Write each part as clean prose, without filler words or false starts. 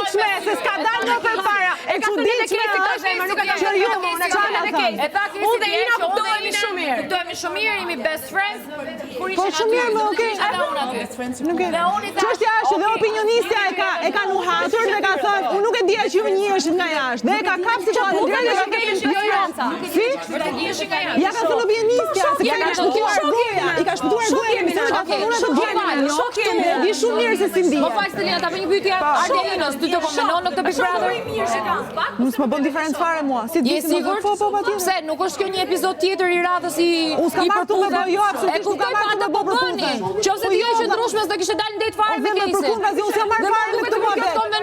çuditshme se s'ka dalë më përpara. E çuditshme që ju e tha Kesi dhe Ina kuptohemi shumë mirë. Kuptohemi shumë mirë, jemi best friends. Kur Po shumë mirë, më okay. Çështja është dhe opinionistja e ka nuhatur dhe ka thënë, unë nuk e dija që ju njiheshit nga jashtë. Dhe e ka kapë si çfarë Si? Ja ka thënë opinionistja, se ka shpëtuar goja. I ka shpëtuar goja me sa ka thënë unë do të di shumë mirë se si ndihet. Po fal Selina, ta bëj një pyetje Ardelinës, ty të konvenon në këtë Big Brother? Nuk më bën diferencë fare mua. Si Je sigurt? Pse nuk është kjo një epizod tjetër i radhës i përputhur? Jo, absolutisht nuk ka marrë të bëni. Nëse ti je qëndrueshme do kishte dalë ndet fare me Kesin. Unë jam marrë fare me këtë muhabet. Unë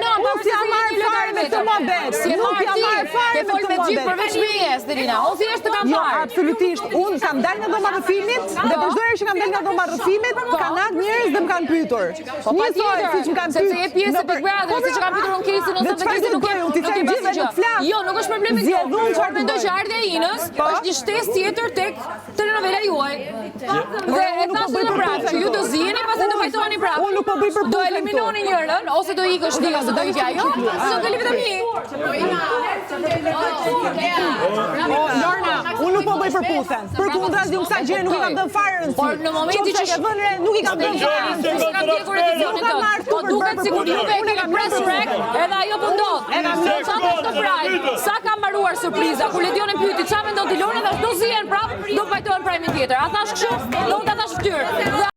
jam marrë fare me këtë muhabet. Nuk jam marrë fare me këtë muhabet. Përveç mejes, Selina. O thjesht të kam Jo, parë. absolutisht. Unë kam dalë nga dhoma rrëfimit dhe për çdo herë që kam dalë nga dhoma rrëfimit, kanë ardhur njerëz dhe më kanë pyetur. Njësoj, siç më kanë pyetur. Sepse je pjesë e Big Brother, siç kanë pyetur Kesin ose Kesin nuk e. Jo, nuk është problemi kjo. Por mendoj që ardha e Inës është një shtesë tjetër tek telenovela juaj. Dhe e thashë në prapë që ju do ziheni pasi do vajtoheni prapë. Unë nuk po bëj për do eliminoni njërin ose do ikësh ti ose do ikë ajo. Do të vetëm një. Lorna, unë nuk po bëj përputhen. Përkundër, unë kësaj gjëre nuk i kam dhënë fare rëndësi. Por në momentin që vënë nuk i kam dhënë fare. Po duket sikur ju keni press track, edhe ajo po ndodh. Sa ka mbaruar surpriza, kur Ledioni pyeti çfarë mendon ti Lorna, do zihen prapë, do vajtohen prapë tjetër. A thash kështu? Do ta thash fytyrë. Dhe